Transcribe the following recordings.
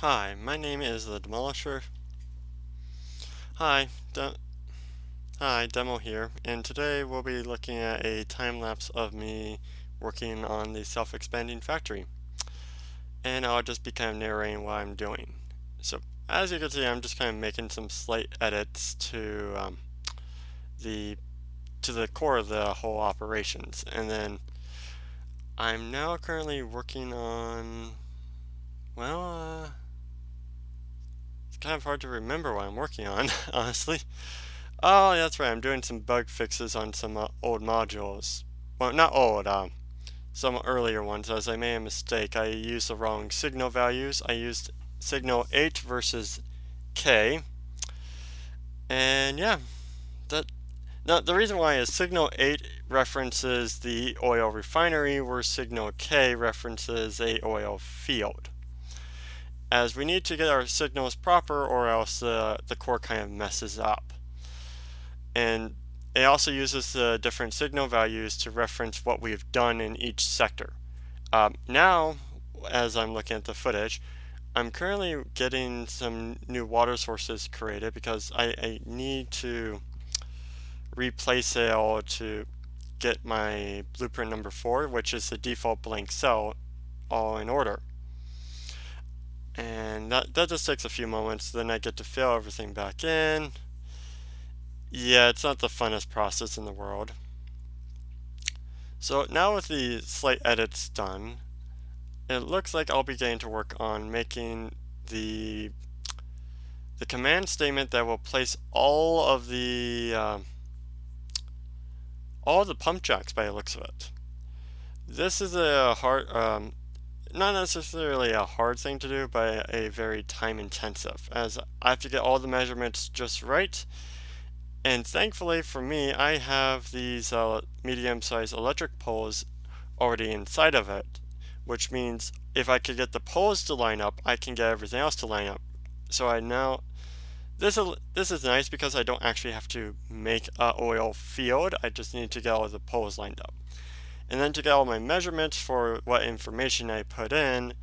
Hi, my name is the Demolisher. Hi, hi, Demo here, and today we'll be looking at a time lapse of me working on the self-expanding factory, and I'll just be kind of narrating what I'm doing. So, as you can see, I'm just kind of making some slight edits the to the core of the whole operations, and then I'm now currently working on well, it's kind of hard to remember what I'm working on, honestly. Oh, that's right. I'm doing some bug fixes on some old modules. Well, not old, some earlier ones, as I made a mistake. I used the wrong signal values. I used signal 8 versus K. And yeah, that the reason why is signal 8 references the oil refinery, where signal K references a oil field. As we need to get our signals proper, or else the core kind of messes up. And it also uses the different signal values to reference what we've done in each sector. Now, as I'm looking at the footage, I'm currently getting some new water sources created because I need to replace it all to get my blueprint number 4, which is the default blank cell, all in order. And that just takes a few moments, then I get to fill everything back in. Yeah, it's not the funnest process in the world. So now with the slight edits done, it looks like I'll be getting to work on making the command statement that will place all of the pump jacks by the looks of it. This is a hard, not necessarily a hard thing to do, but a very time intensive, as I have to get all the measurements just right. And thankfully for me, I have these medium-sized electric poles already inside of it, which means if I could get the poles to line up, I can get everything else to line up. So I now this is nice because I don't actually have to make a oil field. I just need to get all the poles lined up. And then to get all my measurements for what information I put in,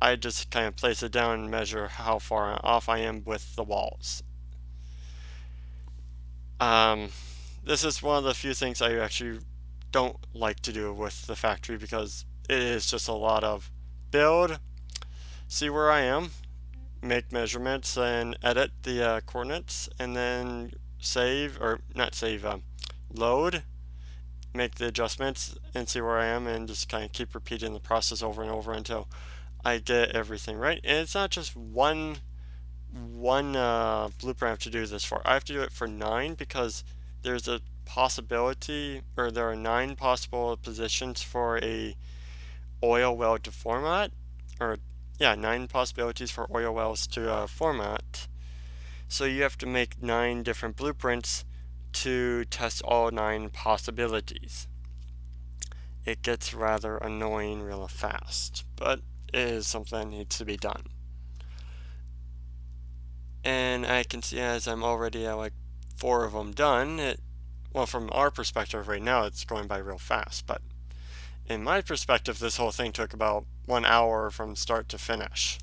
I just kind of place it down and measure how far off I am with the walls. Um, this is one of the few things I actually don't like to do with the factory because it is just a lot of build, see where I am, make measurements and edit the coordinates, and then save, or not save, load, make the adjustments and see where I am, and just kind of keep repeating the process over and over until I get everything right. And it's not just one blueprint I have to do this for. I have to do it for 9 because there's a possibility, or there are 9 possible positions for a oil well to format, or yeah, 9 possibilities for oil wells to format. So you have to make 9 different blueprints to test all 9 possibilities. It gets rather annoying real fast, but it is something that needs to be done. And I can see as I'm already at like 4 of them done, well, from our perspective right now, it's going by real fast, but in my perspective, this whole thing took about 1 hour from start to finish.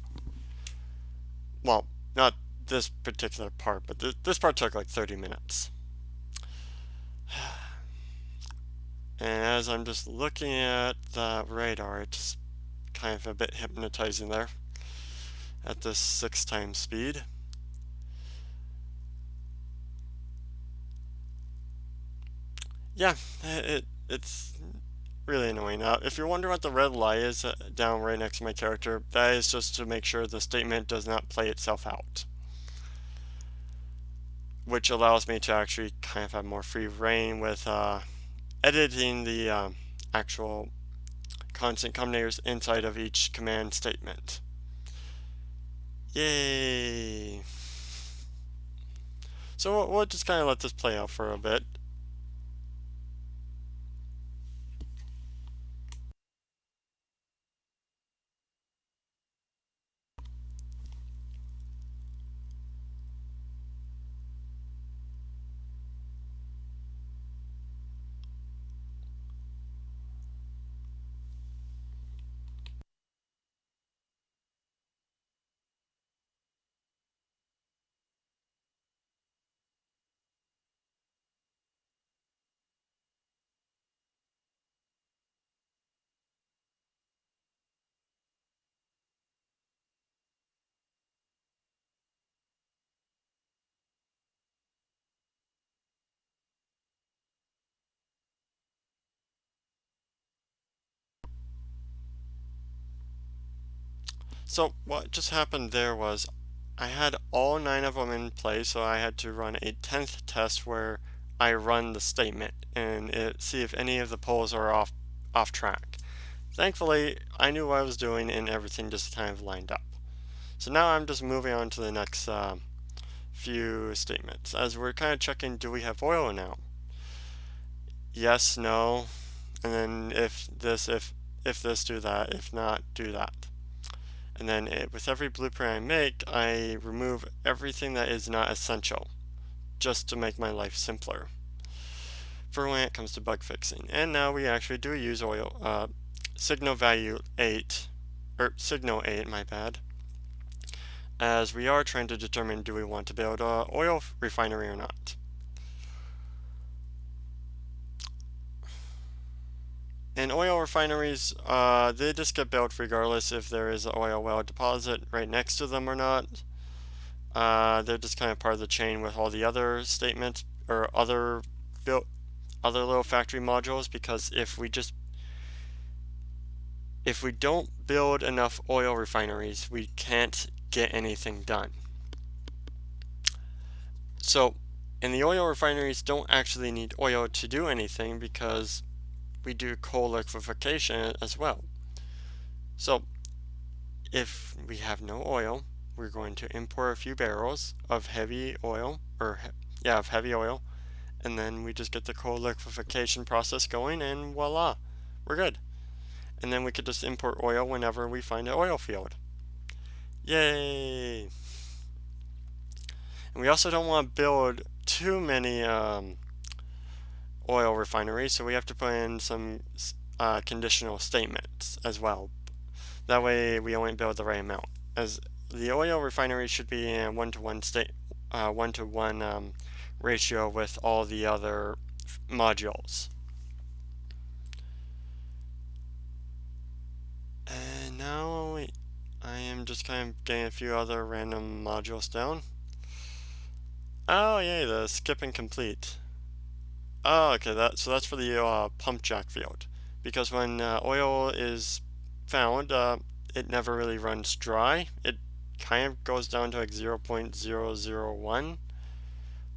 Well, not this particular part, but this part took like 30 minutes. And as I'm just looking at the radar, it's kind of a bit hypnotizing there at this 6 times speed. Yeah, it's really annoying. If you're wondering what the red light is down right next to my character, that is just to make sure the statement does not play itself out, which allows me to actually kind of have more free reign with editing the actual constant combinators inside of each command statement. Yay! So we'll just kind of let this play out for a bit. So what just happened there was I had all 9 of them in place, so I had to run a 10th test where I run the statement and see if any of the polls are off track. Thankfully, I knew what I was doing and everything just kind of lined up. So now I'm just moving on to the next few statements as we're kind of checking, do we have oil now? Yes, no, and then if this, do that. If not, do that. And then with every blueprint I make, I remove everything that is not essential, just to make my life simpler for when it comes to bug fixing. And now we actually do use oil, signal value 8, or signal 8, my bad, as we are trying to determine do we want to build a oil refinery or not. And oil refineries, they just get built regardless if there is an oil well deposit right next to them or not. They're just kind of part of the chain with all the other statements or other little factory modules, because if we don't build enough oil refineries, we can't get anything done. So, and the oil refineries don't actually need oil to do anything because we do coal liquefaction as well. So, if we have no oil, we're going to import a few barrels of heavy oil, of heavy oil, and then we just get the coal liquefaction process going, and voila, we're good. And then we could just import oil whenever we find an oil field. Yay! And we also don't want to build too many oil refineries, so we have to put in some conditional statements as well. That way we only build the right amount, as the oil refinery should be in a 1-to-1 ratio with all the other modules. And now I am just kind of getting a few other random modules down. Oh yay, the skip and complete. Oh, okay, so that's for the pump jack field, because when oil is found, it never really runs dry. It kind of goes down to like 0.001,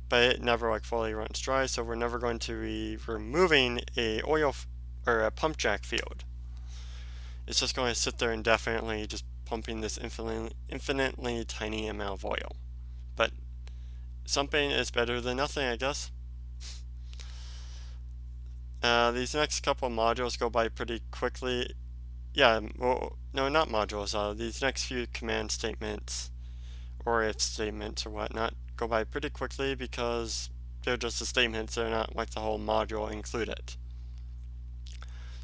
but it never like fully runs dry. So we're never going to be removing a or a pump jack field. It's just going to sit there indefinitely, just pumping this infinitely tiny amount of oil. But something is better than nothing, I guess. These next couple modules go by pretty quickly. Yeah, well, no, not modules. These next few command statements or if statements or whatnot go by pretty quickly because they're just the statements. They're not like the whole module included.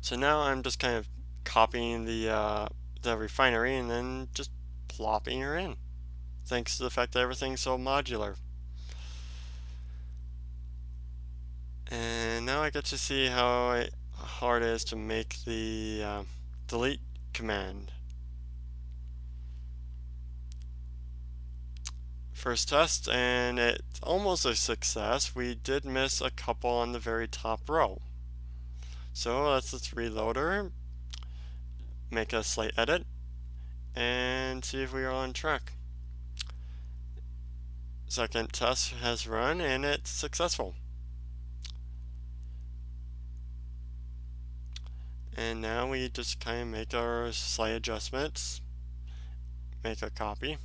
So now I'm just kind of copying the refinery and then just plopping her in, thanks to the fact that everything's so modular. And now I get to see how hard it is to make the delete command. First test, and it's almost a success. We did miss a couple on the very top row. So let's reload her, make a slight edit, and see if we are on track. Second test has run and it's successful. And now we just kind of make our slight adjustments, make a copy,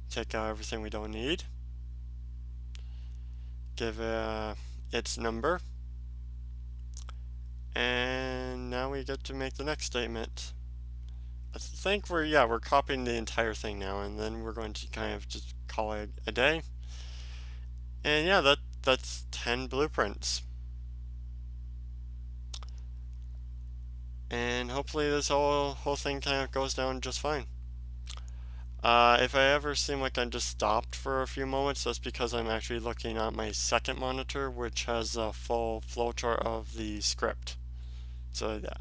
take out everything we don't need, give its number, and now we get to make the next statement. I think we're copying the entire thing now, and then we're going to kind of just call it a day. And yeah, that's 10 blueprints. And hopefully this whole thing kind of goes down just fine. If I ever seem like I just stopped for a few moments, that's because I'm actually looking at my second monitor, which has a full flowchart of the script. So yeah.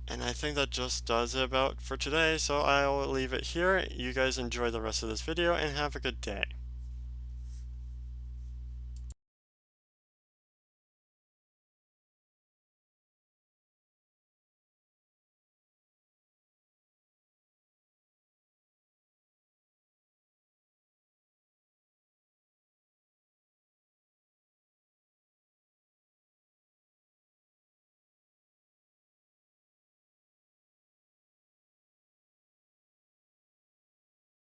And I think that just does it about for today, so I'll leave it here. You guys enjoy the rest of this video and have a good day.